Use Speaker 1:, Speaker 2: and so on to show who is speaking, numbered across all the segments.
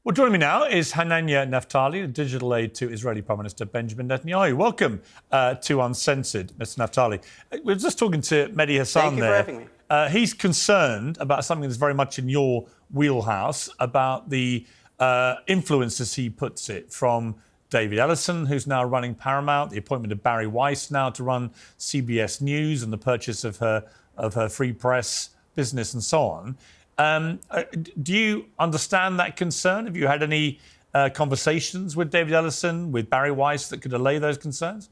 Speaker 1: Well, joining me now is Hananya Naftali, the digital aide to Israeli Prime Minister Benjamin Netanyahu. Welcome to Uncensored, Mr. Naftali. We were just talking to Mehdi Hassan
Speaker 2: Thank you
Speaker 1: there.
Speaker 2: for having me.
Speaker 1: He's concerned about something that's very much in your wheelhouse, about the influence, as he puts it, from David Ellison, who's now running Paramount, the appointment of Barry Weiss now to run CBS News, and the purchase of her free press business and so on. Do you understand that concern? Have you had any conversations with David Ellison, with Barry Weiss, that could allay those concerns?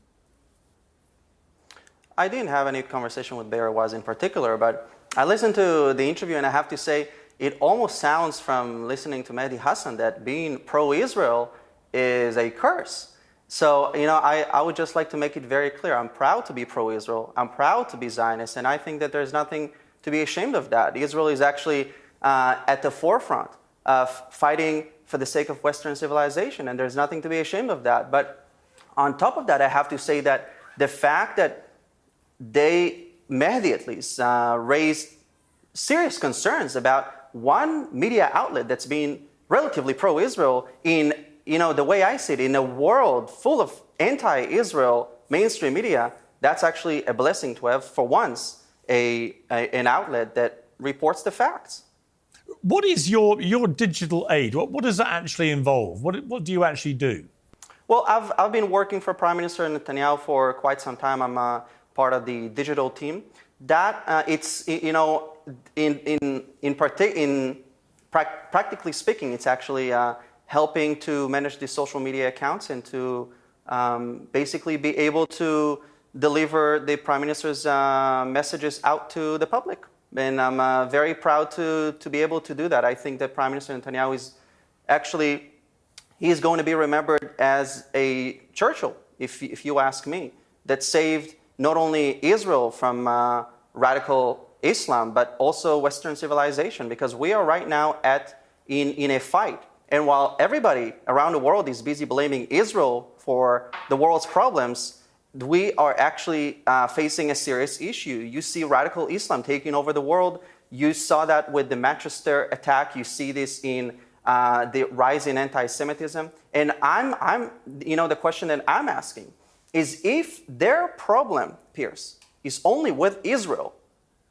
Speaker 2: I didn't have any conversation with Barry Weiss in particular, but I listened to the interview and I have to say it almost sounds from listening to Mehdi Hassan that being pro-Israel is a curse. So, I would just like to make it very clear. I'm proud to be pro-Israel. I'm proud to be Zionist, and I think that there's nothing to be ashamed of that. Israel is actually at the forefront of fighting for the sake of Western civilization, and there's nothing to be ashamed of that. But on top of that, I have to say that the fact that Mehdi at least, raised serious concerns about one media outlet that's been relatively pro-Israel in, the way I see it, in a world full of anti-Israel mainstream media, that's actually a blessing to have, for once, an outlet that reports the facts.
Speaker 1: What is your digital aid? What does that actually involve? What do you actually do?
Speaker 2: Well, I've been working for Prime Minister Netanyahu for quite some time. I'm part of the digital team. That practically speaking, it's actually helping to manage the social media accounts and to basically be able to deliver the Prime Minister's messages out to the public. And I'm very proud to be able to do that. I think that Prime Minister Netanyahu is actually, he is going to be remembered as a Churchill, if you ask me, that saved not only Israel from radical Islam, but also Western civilization, because we are right now in a fight. And while everybody around the world is busy blaming Israel for the world's problems, we are actually facing a serious issue. You see radical Islam taking over the world. You saw that with the Manchester attack. You see this in the rise in anti-Semitism. And the question that I'm asking is, if their problem, Piers, is only with Israel,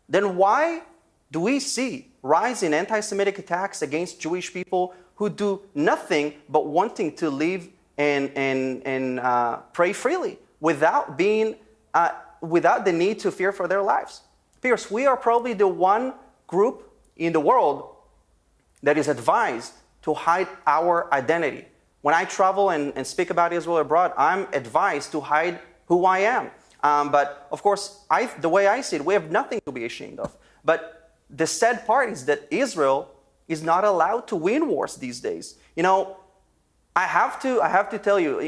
Speaker 2: then why do we see rise in anti-Semitic attacks against Jewish people who do nothing but wanting to live and pray freely, without the need to fear for their lives? Piers, we are probably the one group in the world that is advised to hide our identity. When I travel and speak about Israel abroad, I'm advised to hide who I am. But of course, the way I see it, we have nothing to be ashamed of. But the sad part is that Israel is not allowed to win wars these days. I have to tell you,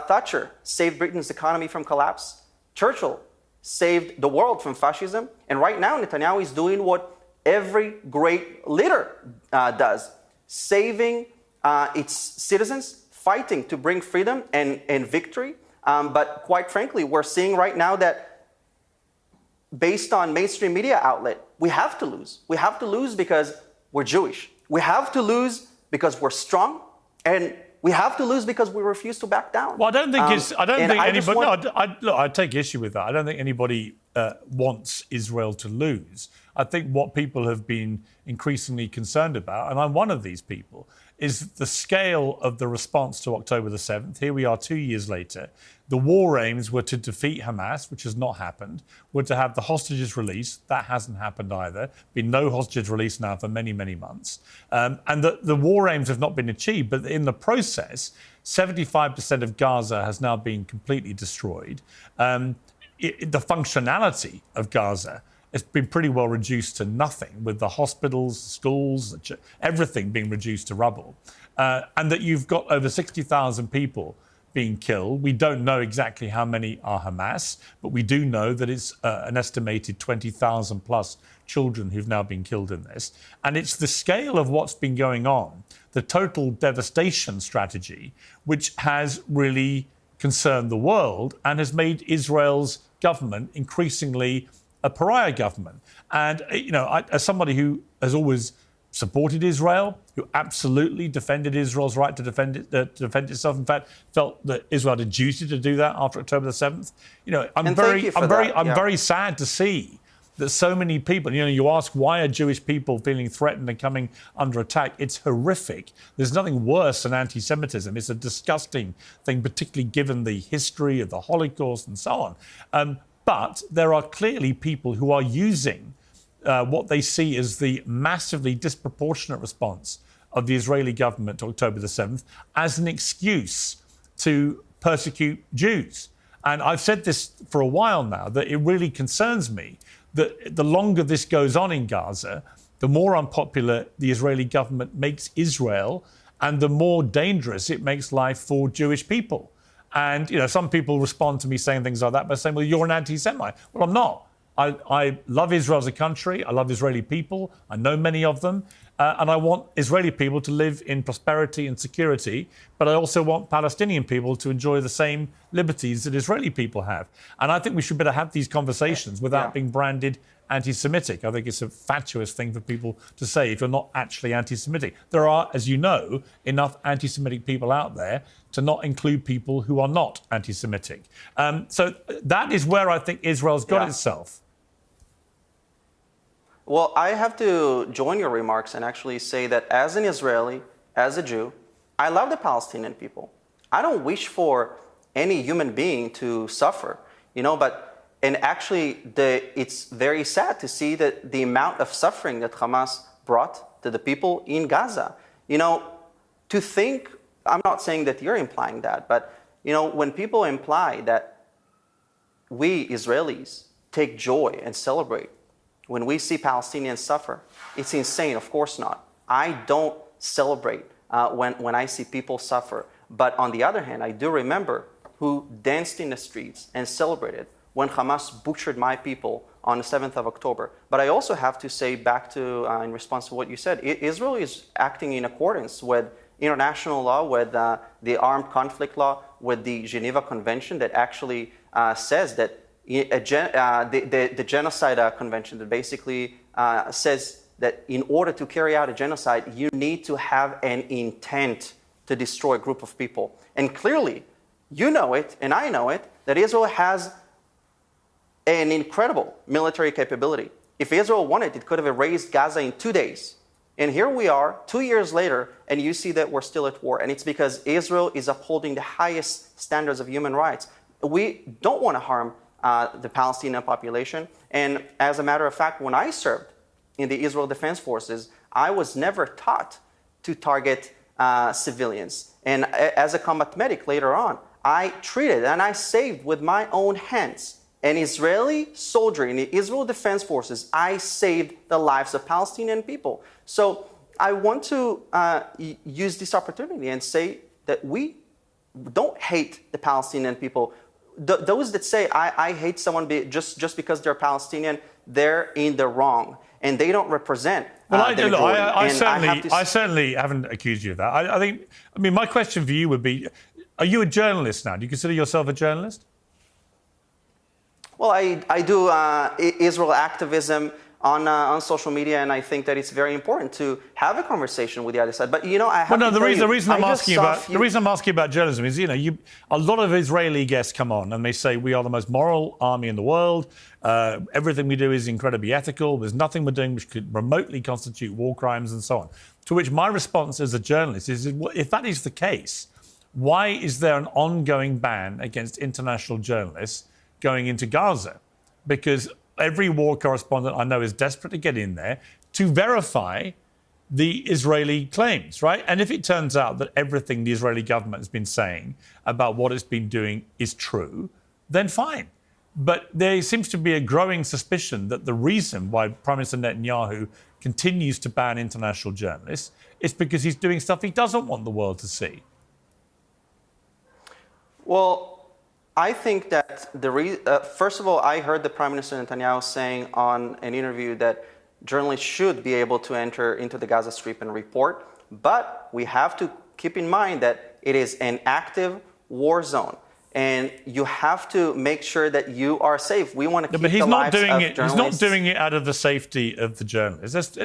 Speaker 2: Thatcher saved Britain's economy from collapse. Churchill saved the world from fascism. And right now, Netanyahu is doing what every great leader does, saving its citizens, fighting to bring freedom and victory. But quite frankly, we're seeing right now that based on mainstream media outlet, we have to lose. We have to lose because we're Jewish. We have to lose because we're strong. And we have to lose because we refuse to back down.
Speaker 1: Well, I don't think anybody. I take issue with that. I don't think anybody wants Israel to lose. I think what people have been increasingly concerned about, and I'm one of these people, is the scale of the response to October the 7th. Here we are 2 years later. The war aims were to defeat Hamas, which has not happened, were to have the hostages released. That hasn't happened either. Been no hostages released now for many, many months. And the war aims have not been achieved, but in the process, 75% of Gaza has now been completely destroyed. The functionality of Gaza has been pretty well reduced to nothing, with the hospitals, schools, everything being reduced to rubble. And that you've got over 60,000 people being killed. We don't know exactly how many are Hamas, but we do know that it's an estimated 20,000 plus children who've now been killed in this. And it's the scale of what's been going on, the total devastation strategy, which has really concerned the world and has made Israel's government increasingly a pariah government. And, as somebody who has always supported Israel, who absolutely defended Israel's right to defend itself. In fact, felt that Israel had a duty to do that after October the 7th. I'm very sad to see that so many people, you ask why are Jewish people feeling threatened and coming under attack? It's horrific. There's nothing worse than anti-Semitism. It's a disgusting thing, particularly given the history of the Holocaust and so on. But there are clearly people who are using what they see as the massively disproportionate response of the Israeli government to October the 7th as an excuse to persecute Jews. And I've said this for a while now, that it really concerns me that the longer this goes on in Gaza, the more unpopular the Israeli government makes Israel and the more dangerous it makes life for Jewish people. And, some people respond to me saying things like that by saying, well, you're an anti-Semite. Well, I'm not. I love Israel as a country. I love Israeli people. I know many of them. And I want Israeli people to live in prosperity and security. But I also want Palestinian people to enjoy the same liberties that Israeli people have. And I think we should better have these conversations without being branded anti-Semitic. I think it's a fatuous thing for people to say if you're not actually anti-Semitic. There are, as you know, enough anti-Semitic people out there to not include people who are not anti-Semitic. So that is where I think Israel's got itself.
Speaker 2: Well, I have to join your remarks and actually say that as an Israeli, as a Jew, I love the Palestinian people. I don't wish for any human being to suffer, and actually it's very sad to see that the amount of suffering that Hamas brought to the people in Gaza. To think, I'm not saying that you're implying that, but when people imply that we Israelis take joy and celebrate when we see Palestinians suffer, it's insane. Of course not. I don't celebrate when I see people suffer. But on the other hand, I do remember who danced in the streets and celebrated when Hamas butchered my people on the 7th of October. But I also have to say back to, in response to what you said, Israel is acting in accordance with international law, with the armed conflict law, with the Geneva Convention that actually says that the Genocide Convention that basically says that in order to carry out a genocide, you need to have an intent to destroy a group of people. And clearly, you know it, and I know it, that Israel has an incredible military capability. If Israel wanted, it could have erased Gaza in 2 days. And here we are, 2 years later, and you see that we're still at war. And it's because Israel is upholding the highest standards of human rights. We don't want to harm the Palestinian population. And as a matter of fact, when I served in the Israel Defense Forces, I was never taught to target civilians. And as a combat medic later on, I treated and I saved with my own hands an Israeli soldier in the Israel Defense Forces. I saved the lives of Palestinian people. So I want to use this opportunity and say that we don't hate the Palestinian people. Those that say, I hate someone just because they're Palestinian, they're in the wrong. And they don't represent
Speaker 1: I certainly haven't accused you of that. I mean, my question for you would be, are you a journalist now? Do you consider yourself a journalist?
Speaker 2: Well, I do Israel activism on social media, and I think that it's very important to have a conversation with the other side. But I have
Speaker 1: the reason I'm asking about journalism is a lot of Israeli guests come on and they say we are the most moral army in the world. Everything we do is incredibly ethical. There's nothing we're doing which could remotely constitute war crimes and so on. To which my response as a journalist is, if that is the case, why is there an ongoing ban against international journalists going into Gaza? Because every war correspondent I know is desperate to get in there to verify the Israeli claims, right? And if it turns out that everything the Israeli government has been saying about what it's been doing is true, then fine. But there seems to be a growing suspicion that the reason why Prime Minister Netanyahu continues to ban international journalists is because he's doing stuff he doesn't want the world to see.
Speaker 2: Well, I think that first of all, I heard the Prime Minister Netanyahu saying on an interview that journalists should be able to enter into the Gaza Strip and report, but we have to keep in mind that it is an active war zone. and you have to make sure that you are safe. We want to keep
Speaker 1: but he's
Speaker 2: the
Speaker 1: not
Speaker 2: lives
Speaker 1: doing
Speaker 2: of
Speaker 1: it.
Speaker 2: journalists.
Speaker 1: He's not doing it out of the safety of the journalists.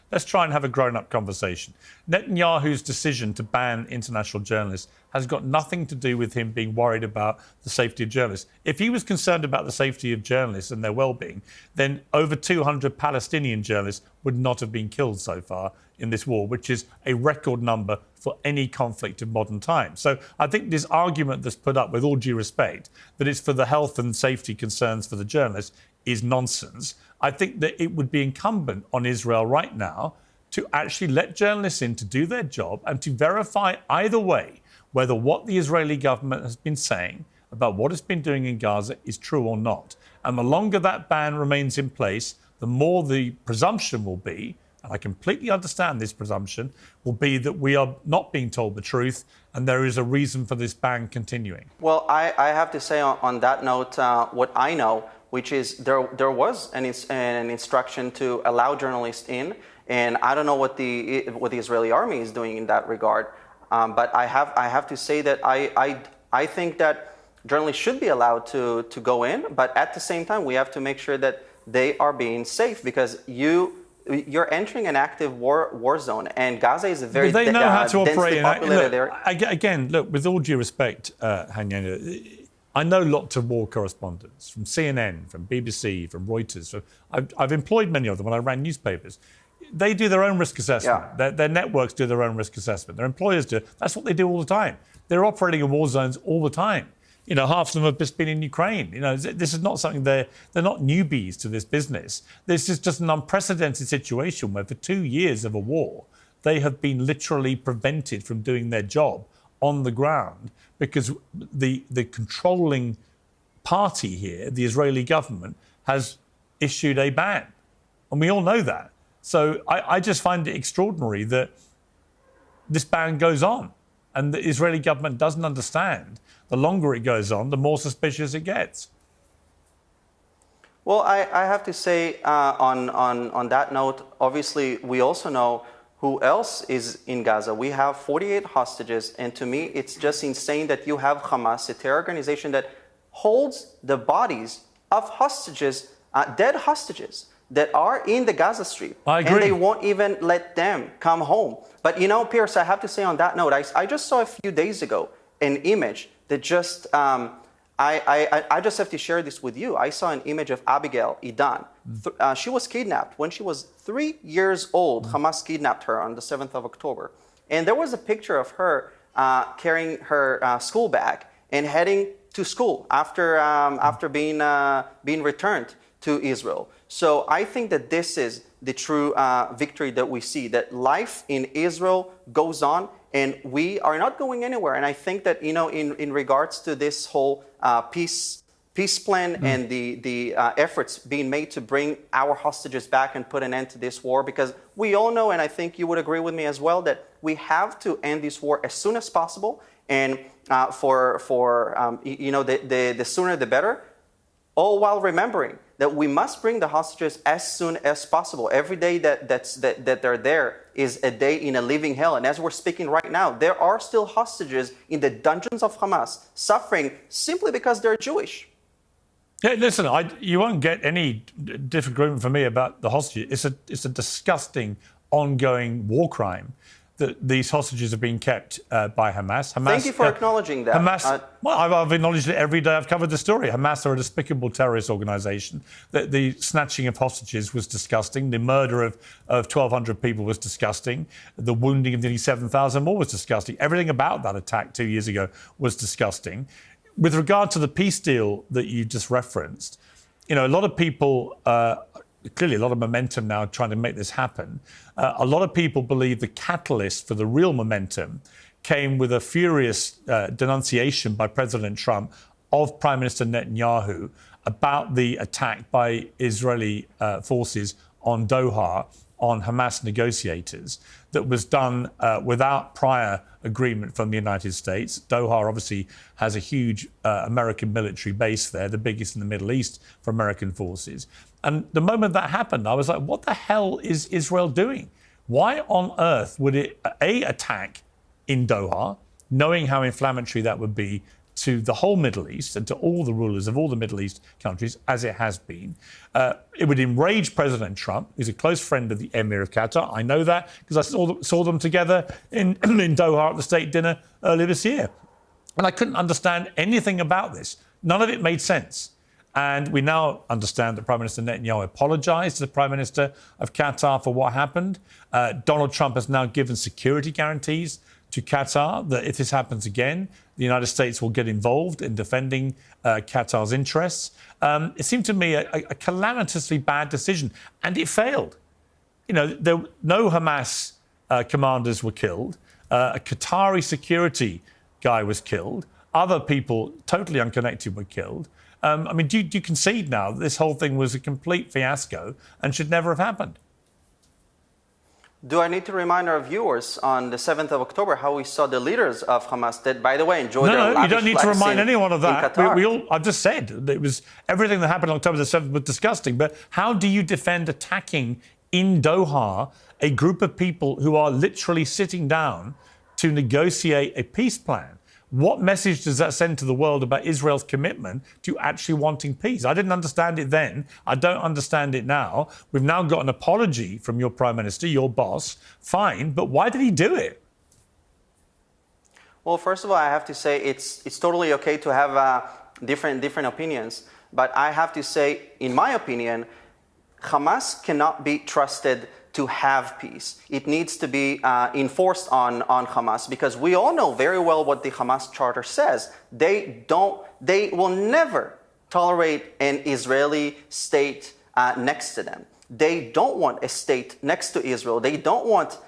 Speaker 1: Let's try and have a grown-up conversation. Netanyahu's decision to ban international journalists has got nothing to do with him being worried about the safety of journalists. If he was concerned about the safety of journalists and their well-being, then over 200 Palestinian journalists would not have been killed so far in this war, which is a record number for any conflict of modern times. So I think this argument that's put up, with all due respect, that it's for the health and safety concerns for the journalists is nonsense. I think that it would be incumbent on Israel right now to actually let journalists in to do their job and to verify either way whether what the Israeli government has been saying about what it's been doing in Gaza is true or not. And the longer that ban remains in place, the more the presumption will be, and I completely understand this presumption, will be that we are not being told the truth and there is a reason for this ban continuing.
Speaker 2: Well, I have to say on that note, what I know, which is there was an instruction to allow journalists in, and I don't know what the Israeli army is doing in that regard. But I have to say that I think that journalists should be allowed to go in, but at the same time we have to make sure that they are being safe, because you're entering an active war zone, and Gaza is a very
Speaker 1: they know how to operate
Speaker 2: densely populated area.
Speaker 1: Again, look, with all due respect, Hananya, I know lots of war correspondents from CNN, from BBC, from Reuters. I've employed many of them when I ran newspapers. They do their own risk assessment.
Speaker 2: Yeah.
Speaker 1: Their networks do their own risk assessment. Their employers do. That's what they do all the time. They're operating in war zones all the time. You know, half of them have just been in Ukraine. You know, this is not something they're not newbies to this business. This is just an unprecedented situation where for 2 years of a war, they have been literally prevented from doing their job on the ground because the controlling party here, the Israeli government, has issued a ban. And we all know that. So I just find it extraordinary that this ban goes on and the Israeli government doesn't understand. The longer it goes on, the more suspicious it gets.
Speaker 2: Well, I have to say on that note, obviously, we also know who else is in Gaza. We have 48 hostages, and to me, it's just insane that you have Hamas, a terror organization that holds the bodies of hostages, dead hostages, that are in the Gaza Strip.
Speaker 1: I agree.
Speaker 2: And they won't even let them come home. But you know, Piers, I have to say on that note, I just saw a few days ago an image that just, I just have to share this with you. I saw an image of Abigail Idan. She was kidnapped when she was 3 years old. Hamas kidnapped her on the 7th of October. And there was a picture of her carrying her school bag and heading to school after being returned to Israel. So I think that this is the true victory that we see, that life in Israel goes on and we are not going anywhere. And I think that, you know, in regards to this whole peace plan and the efforts being made to bring our hostages back and put an end to this war, because we all know, and I think you would agree with me as well, that we have to end this war as soon as possible. And you know, the sooner the better, all while remembering that we must bring the hostages as soon as possible. Every day that they're there is a day in a living hell. And as we're speaking right now, there are still hostages in the dungeons of Hamas suffering simply because they're Jewish.
Speaker 1: Yeah, listen, you won't get any disagreement from me about the hostages. It's a disgusting, ongoing war crime that these hostages are being kept by Hamas.
Speaker 2: Thank you for acknowledging that.
Speaker 1: Hamas, well, I've acknowledged it every day I've covered the story. Hamas are a despicable terrorist organisation. The snatching of hostages was disgusting. The murder of 1,200 people was disgusting. The wounding of nearly 7,000 more was disgusting. Everything about that attack 2 years ago was disgusting. With regard to the peace deal that you just referenced, you know, a lot of people... clearly a lot of momentum now trying to make this happen. A lot of people believe the catalyst for the real momentum came with a furious denunciation by President Trump of Prime Minister Netanyahu about the attack by Israeli forces on Doha, on Hamas negotiators, that was done without prior agreement from the United States. Doha obviously has a huge American military base there, the biggest in the Middle East for American forces. And the moment that happened, I was like, what the hell is Israel doing? Why on earth would it, attack in Doha, knowing how inflammatory that would be to the whole Middle East and to all the rulers of all the Middle East countries, as it has been. It would enrage President Trump, who's a close friend of the Emir of Qatar. I know that because I saw them together in Doha at the state dinner earlier this year. And I couldn't understand anything about this. None of it made sense. And we now understand that Prime Minister Netanyahu apologized to the Prime Minister of Qatar for what happened. Donald Trump has now given security guarantees to Qatar that if this happens again, the United States will get involved in defending Qatar's interests. It seemed to me a calamitously bad decision, and it failed. You know, no Hamas commanders were killed. A Qatari security guy was killed. Other people totally unconnected were killed. I mean, do you concede now that this whole thing was a complete fiasco and should never have happened?
Speaker 2: Do I need to remind our viewers on the 7th of October how we saw the leaders of Hamas that, by the way, enjoyed their lavish
Speaker 1: No, you don't need to remind anyone of that. I've just said it was everything that happened on October the 7th was disgusting. But how do you defend attacking in Doha a group of people who are literally sitting down to negotiate a peace plan? What message does that send to the world about Israel's commitment to actually wanting peace? I didn't understand it then. I don't understand it now. We've now got an apology from your Prime Minister, your boss. Fine, but why did he do it?
Speaker 2: Well, first of all, I have to say it's totally okay to have different opinions. But I have to say, in my opinion, Hamas cannot be trusted to have peace. It needs to be enforced on Hamas, because we all know very well what the Hamas charter says. They will never tolerate an Israeli state next to them. They don't want a state next to Israel. They don't want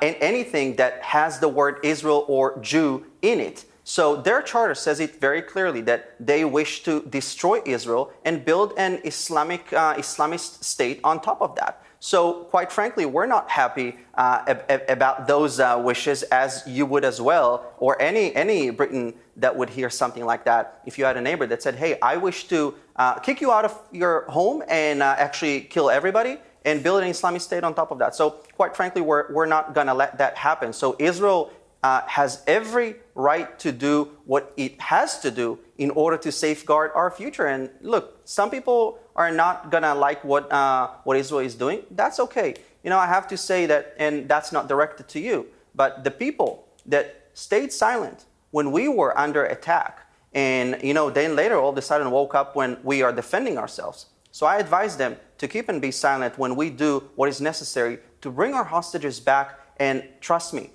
Speaker 2: anything that has the word Israel or Jew in it. So their charter says it very clearly that they wish to destroy Israel and build an Islamist state on top of that. So quite frankly, we're not happy about those wishes, as you would as well, or any Briton that would hear something like that. If you had a neighbor that said, hey, I wish to kick you out of your home and actually kill everybody and build an Islamic state on top of that. So quite frankly, we're not going to let that happen. So Israel has every right to do what it has to do in order to safeguard our future. And look, some people are not gonna like what Israel is doing. That's okay. You know, I have to say that, and that's not directed to you, but the people that stayed silent when we were under attack, and you know, then later all of a sudden woke up when we are defending ourselves. So I advise them to keep and be silent when we do what is necessary to bring our hostages back. And trust me,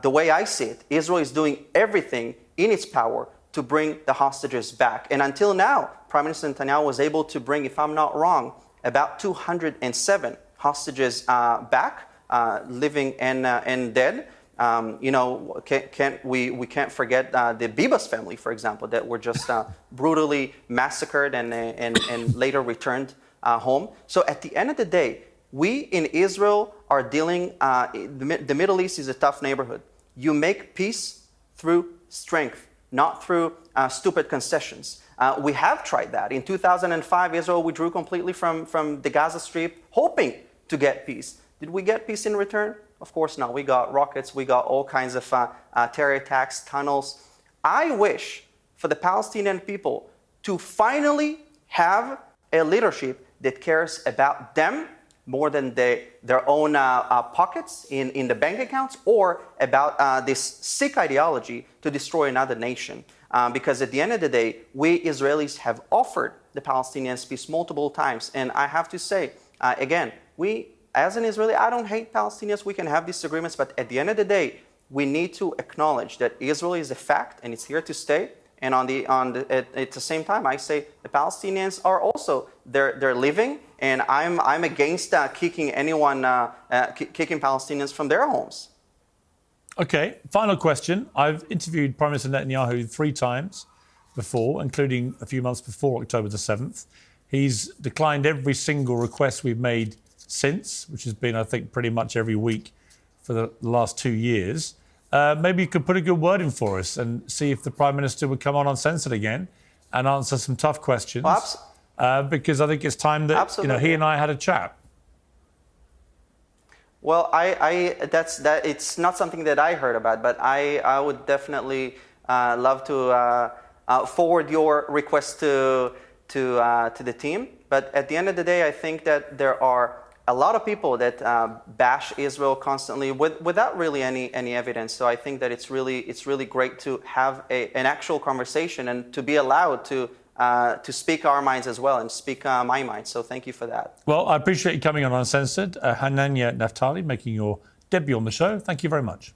Speaker 2: the way I see it, Israel is doing everything in its power to bring the hostages back. And until now, Prime Minister Netanyahu was able to bring, if I'm not wrong, about 207 hostages back, living and dead. You know, we can't forget the Bibas family, for example, that were just brutally massacred and later returned home. So at the end of the day, we in Israel are dealing, the Middle East is a tough neighborhood. You make peace through strength, not through stupid concessions. We have tried that. In 2005, Israel withdrew completely from the Gaza Strip, hoping to get peace. Did we get peace in return? Of course not. We got rockets, we got all kinds of terror attacks, tunnels. I wish for the Palestinian people to finally have a leadership that cares about them more than their own pockets in the bank accounts, or about this sick ideology to destroy another nation. Because at the end of the day, we Israelis have offered the Palestinians peace multiple times. And I have to say, again, as an Israeli, I don't hate Palestinians. We can have disagreements, but at the end of the day, we need to acknowledge that Israel is a fact and it's here to stay. And at the same time, I say the Palestinians are also they're living, and I'm against kicking Palestinians from their homes.
Speaker 1: Okay, final question. I've interviewed Prime Minister Netanyahu 3 times before, including a few months before October the 7th. He's declined every single request we've made since, which has been, I think, pretty much every week for the last 2 years. Maybe you could put a good word in for us and see if the Prime Minister would come on Uncensored again and answer some tough questions. Because I think it's time that he and I had a chat.
Speaker 2: Well, it's not something that I heard about, but I would definitely love to forward your request to the team. But at the end of the day, I think that there are a lot of people that bash Israel constantly without really any evidence. So I think that it's really great to have an actual conversation and to be allowed to speak our minds as well and speak my mind. So thank you for that.
Speaker 1: Well, I appreciate you coming on Uncensored. Hananya Naftali, making your debut on the show. Thank you very much.